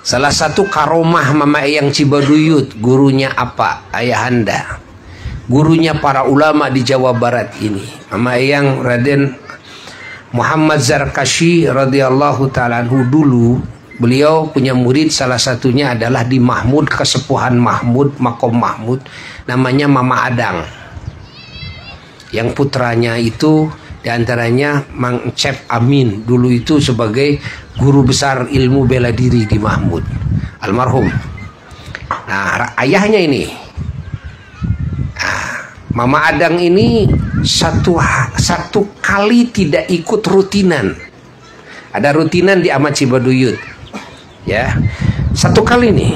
Salah satu karomah Mama Eyang Cibaduyut, gurunya apa? Ayahanda. Gurunya para ulama di Jawa Barat ini. Mama Eyang Raden Muhammad Zarkashi radhiyallahu ta'ala anhu dulu, beliau punya murid, salah satunya adalah di Mahmud, Kesepuhan Mahmud, Makom Mahmud, namanya Mama Adang. Yang putranya itu diantaranya Mang Cep Amin, dulu itu sebagai guru besar ilmu bela diri di Mahmud, almarhum. Nah, ayahnya ini, Mama Adang ini satu kali tidak ikut rutinan. Ada rutinan di Ahmad Cibaduyut, ya, satu kali nih,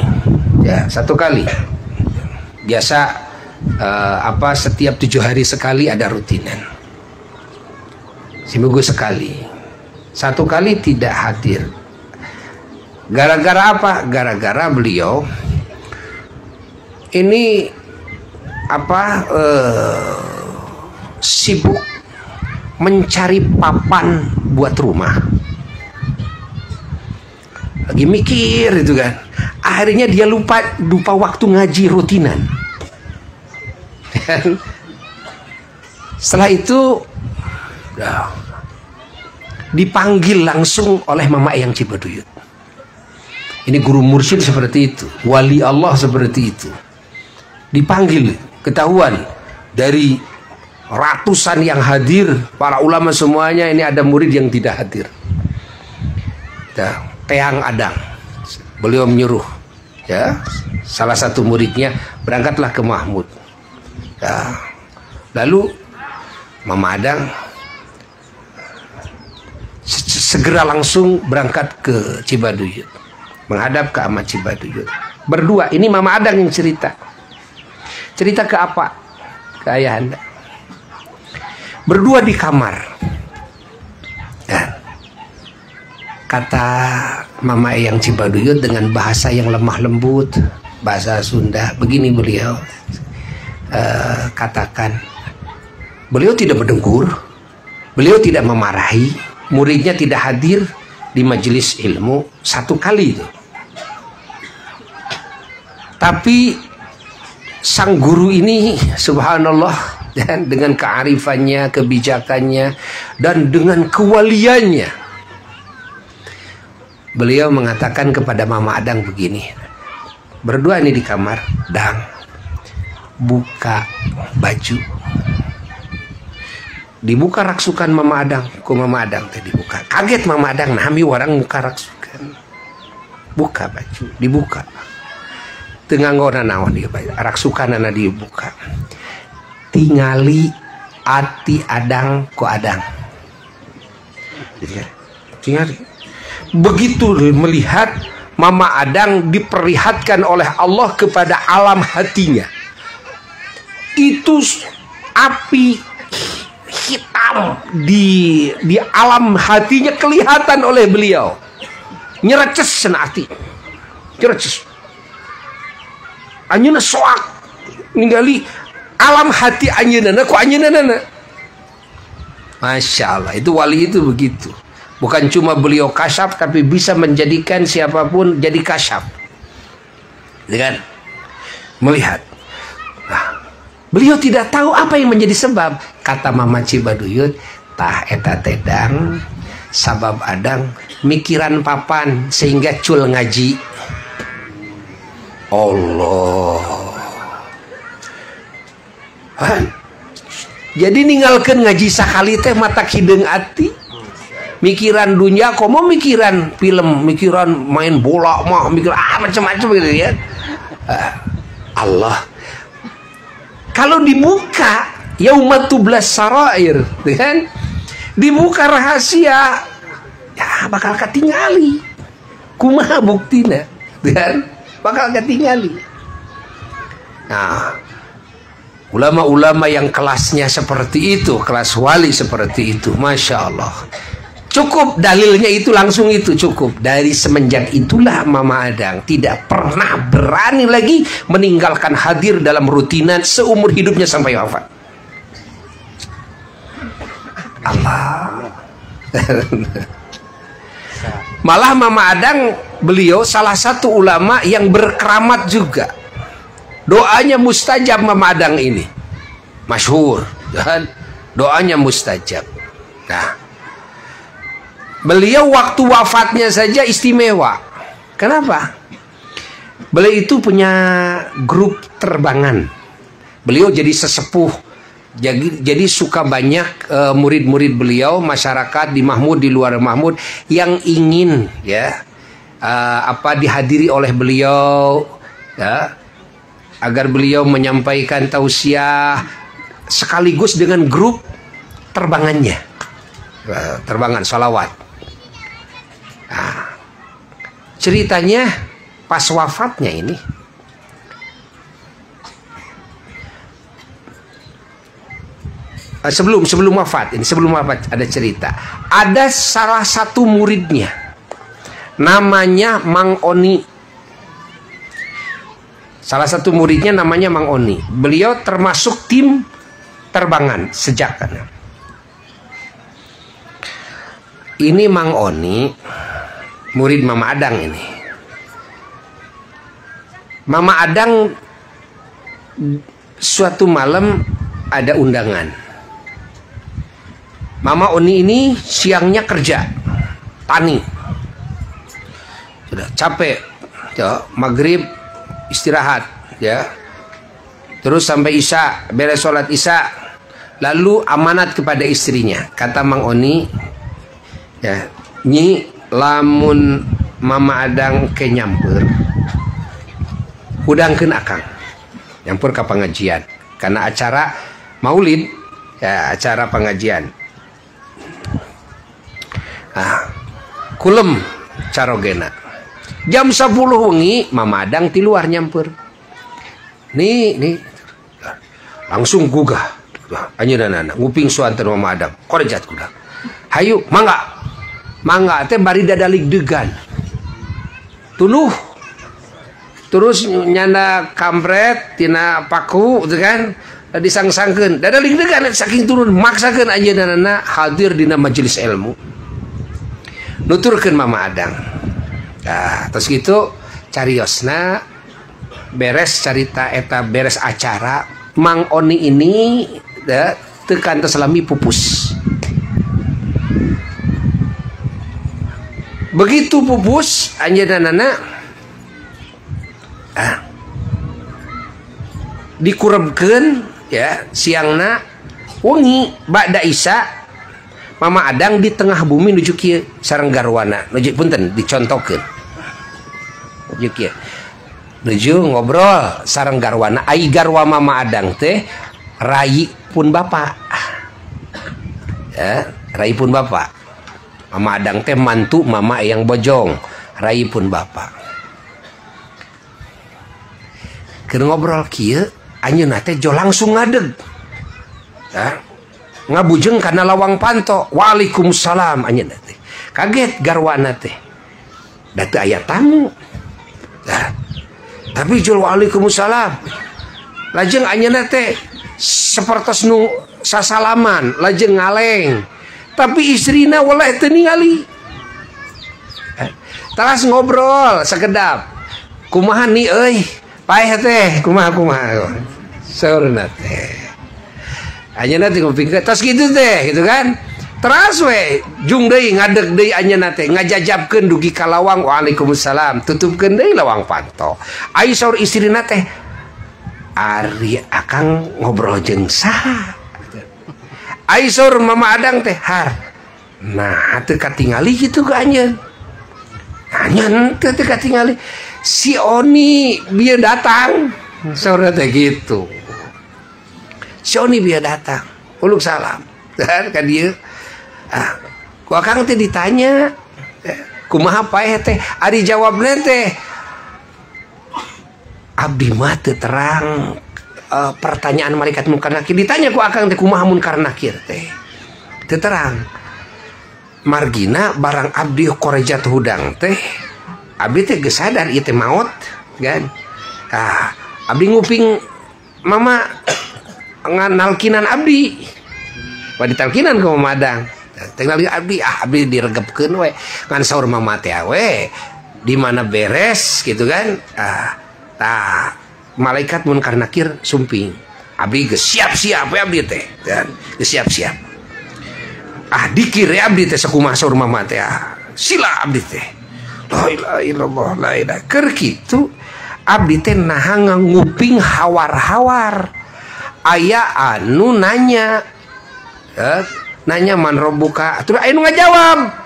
ya, satu kali. Biasa setiap 7 hari sekali ada rutinan. Seminggu sekali. Satu kali tidak hadir. Gara-gara apa? Gara-gara beliau ini sibuk mencari papan buat rumah. Lagi mikir itu kan. Akhirnya dia lupa waktu ngaji rutinan. Setelah itu dipanggil langsung oleh Mama Eyang Cibaduyut. Ini guru mursyid seperti itu, wali Allah seperti itu. Dipanggil, ketahuan dari ratusan yang hadir, para ulama semuanya, ini ada murid yang tidak hadir. Teang Adang, beliau menyuruh, ya, salah satu muridnya, berangkatlah ke Mahmud. Ya. Lalu Mama Adang segera langsung berangkat ke Cibaduyut, menghadap ke Ahmad Cibaduyut. Berdua, ini Mama Adang yang cerita. Cerita ke apa? Ke ayahanda. Berdua di kamar. Ya. Kata Mama Eyang Cibaduyut dengan bahasa yang lemah lembut, bahasa Sunda. Begini beliau katakan. Beliau tidak mendengkur, beliau tidak memarahi, muridnya tidak hadir di majelis ilmu satu kali itu. Tapi sang guru ini subhanallah, dan dengan kearifannya, kebijakannya, dan dengan kewaliannya, beliau mengatakan kepada Mama Adang begini, berdua ini di kamar, Dang, buka baju. Dibuka raksukan Mama Adang, ku Mama Adang tadi buka. Kaget Mama Adang, nami orang muka raksukan. Buka baju, dibuka. Tengah ngona naon dia raksukan anak dibuka. Tingali ati Adang ku Adang. Tingali. Begitu melihat Mama Adang diperlihatkan oleh Allah kepada alam hatinya. Itu api hitam di alam hatinya kelihatan oleh beliau. Nyereces senati. Nyereces. Anjeunna soak ningali alam hati anjeunna ku anjeunna. Masya Allah, itu wali itu begitu. Bukan cuma beliau kasyaf, tapi bisa menjadikan siapapun jadi kasyaf. Kan? Melihat. Nah, beliau tidak tahu apa yang menjadi sebab. Kata Mama Cibaduyut, tah eta tedang sabab Adang mikiran papan sehingga cul ngaji. Allah. Jadi ninggalkeun ngaji sakali teh mata hideung ati. Mikiran dunia, komo mikiran film, mikiran main bola, mah mikir macam-macam gitu ya. Allah. Kalau dibuka yaumatublas sarair, kan? Dibuka rahasia, ya bakal ketingali. Kumaha buktina, kan? Bakal ketingali. Nah, ulama-ulama yang kelasnya seperti itu, kelas wali seperti itu, Masya Allah. Cukup dalilnya itu, langsung itu cukup. Dari semenjak itulah Mama Adang tidak pernah berani lagi meninggalkan hadir dalam rutinan seumur hidupnya sampai wafat. Allah. Malah Mama Adang beliau salah satu ulama yang berkeramat juga. Doanya mustajab Mama Adang ini. Masyhur, kan? Doanya mustajab. Nah, beliau waktu wafatnya saja istimewa. Kenapa? Beliau itu punya grup terbangan. Beliau jadi sesepuh. Jadi suka banyak murid-murid beliau, masyarakat di Mahmud, di luar Mahmud yang ingin dihadiri oleh beliau, ya, agar beliau menyampaikan tausiah sekaligus dengan grup terbangannya, terbangan salawat. Nah, ceritanya pas wafatnya ini, sebelum wafat ada cerita. Ada salah satu muridnya namanya Mang Oni. Salah satu muridnya namanya Mang Oni. Beliau termasuk tim terbangan sejak kan. Ini Mang Oni, murid Mama Adang ini. Mama Adang suatu malam ada undangan. Mama Oni ini siangnya kerja tani, sudah capek, ya, maghrib istirahat, ya, terus sampai isya, beres sholat isya, lalu amanat kepada istrinya. Kata Mang Oni, ya, nyi lamun Mama Adang ke nyamper, udangkeun akang nyamper ke pengajian karena acara maulid, ya, acara pengajian. Kulem carogena jam 10 wengi Mama Adang ti luar nyamper. Nih langsung gugah anjeunna nguping suanten Mama Adang korejat kuda. Hayu mangga teh bari dadalig degan tuluh terus nyanda kampret tina paku gitu kan, disang-sangkeun dadalig degan saking turun maksakeun anjeunna hadir dina majelis ilmu. Nuturkeun Mama Adang. Nah, terus gitu cariosna beres carita eta beres acara Mang Oni ini teu kantos lami pupus. Begitu pupus anjeunna dikurebkeun, ya, siangna wengi ba'da isya Mama Adang di tengah bumi nuju kieu sareng garwana. Nuju punten dicontokeun. Nuju kieu. Nuju ngobrol sareng garwana. Ai garwa Mama Adang teh rai pun bapak. Ya, rai pun bapak. Mama Adang teh mantu Mama yang bojong, rai pun bapak. Keur ngobrol kieu, anjeunna teh jo langsung ngadeg. Ya. Ngabujeng karena lawang panto. Waalaikumsalam anjeunna teh. Kaget garwana teh. Da teu aya tamu. Nah, tapi jul waalaikumsalam. Lajeng anjeunna teh sapertos nu sasalaman, lajeng ngaleng. Tapi istrina waleh teu ningali. Taras ngobrol sakedap. Kumaha nih euy? Paeh teh, kumaha. Saurna teh. Anjeunna teh nguping tos kitu teh, gitu kan. Teras we jung deui ngadeg deui anjeunna teh ngajajabkeun dugi ka lawang. Waalaikumsalam. Tutupkeun deui lawang panto. Ai saur istrina teh, ari akang ngobrol jeung saha? Ai saur Mama Adang teh, har. Nah, teu katingali kitu ka anjeun. Anjeun teu katingali. Si Oni bieu datang. Saurna teh gitu. Si Oni biar datang, uluk salam, kan dia. Ku akang teh ditanya, kumaha paeh teh, ari jawabna teh, abdi mah teu terang pertanyaan malaikat munkar nakir. Ditanya ku akang teh kumaha munkar nakir teh, teu terang. Margina barang abdi korejat hudang teh, abdi teh geus sadar ieu teh maot, kan? Abdi nguping Mama ngalkinan abdi, ditalkinan ke Mama Adang. tinggal abdi diregepkeun we ngan saur mama teh we di mana beres gitu kan. Malaikat munkar nakir sumping abdi geus siap-siap we abdi teh kan geus siap-siap. Dikir abdi teh sakumaha saur mama teh sila abdi teh la ilaha illallah la ilaha keur kitu abdi teh naha nguping hawar-hawar aya anu nanya man robuka terus aya nu ngajawab.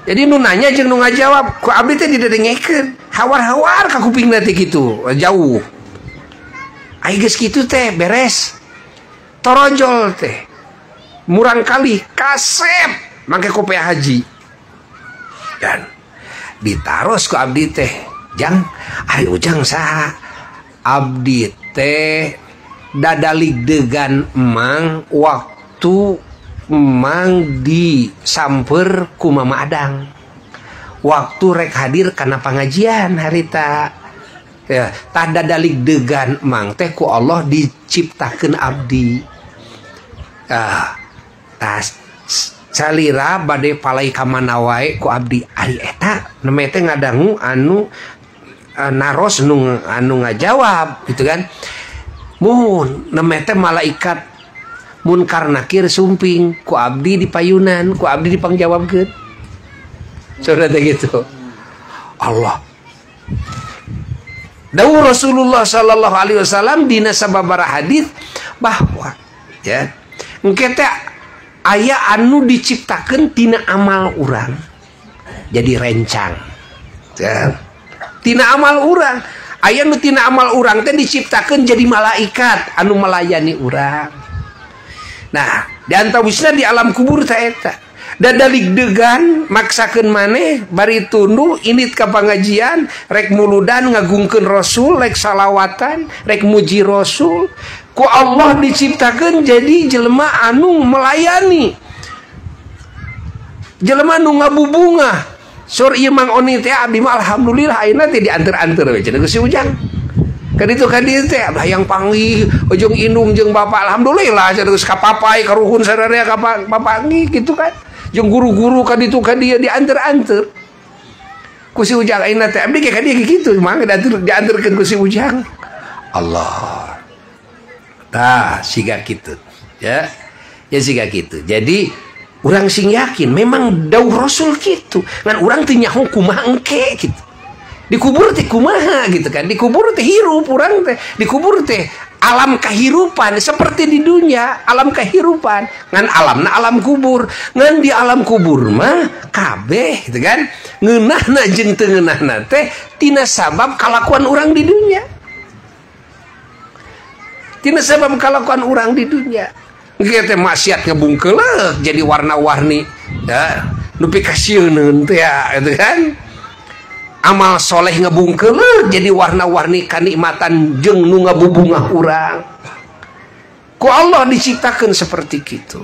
Jadi nu nanya jeung nu ngajawab ku abdi teh didengekeun hawar-hawar ka kupingna teh kitu jauh. Ai geus kitu teh beres torojol teh murang kali kasep mangke kopea haji dan ditaros ku abdi teh jang ari ujang saha abdi teh dadalig degan emang waktu emang disamper ku Mama Adang waktu rek hadir kana pangajian harita ya tah dadalig degan emang teh ku Allah diciptakeun abdi tas salira bade palai ka mana wae ku abdi ari eta nemeh teh ngadangu anu naros anu ngajawab gitu kan. Mun nemeh teh malaikat munkar nakir sumping ku abdi di payunan ku abdi dipangjawabkeun. Saudara teh gitu. Allah. Dawuh Rasulullah sallallahu alaihi wasallam dina sababaraha hadis bahwa ya engke teh aya anu diciptakeun tina amal urang jadi rencang ya. Tina amal urang aya nu tina amal urang teh diciptakeun jadi malaikat anu melayani urang. Nah di antawisna di alam kubur teh eta dadalig degan maksakeun maneh bari tunduh init ka pangajian rek muludan ngagungkeun rasul rek salawatan rek muji rasul ku Allah diciptakeun jadi jelema anu melayani jelema anu ngabubungah sur ieu mang oni teh abdi mah alhamdulillah ayeuna teh dianter-anter we cenah geus si Ujang ka ditu ka dieu teh hayang panggih ujung indung jeung bapak alhamdulillah cenah geus kapapai karuhun sadaya ka papanggih gitu kan jeung guru-guru ka ditu ka dieu dianter-anter ku si Ujang ayeuna teh abdi ka dieu kitu mangga dianterkeun ku si Ujang Allah. Tah siga kitu ya siga kitu. Jadi urang sing yakin memang dawuh Rasul kitu ngan urang teu nyaho kumaha engke gitu. Dikubur teh kumaha gitu kan. Dikubur teh hirup urang teh. Dikubur teh alam kehirupan seperti di dunia alam kehirupan ngan alamna alam kubur ngan di alam kubur mah kabeh gitu kan ngeunahna jeung teu ngeunahna teh tina sabab kalakuan urang di dunia. Tina sabab kalakuan orang di dunia. Kita maksiat ngebungkeuleuh jadi warna-warni ya nepi ka sieuneun teh ya gitu kan. Amal soleh ngebungkeuleuh jadi warna-warni kanikmatan jeung nu ngabubungah urang. Ku Allah diciptakeun seperti kitu.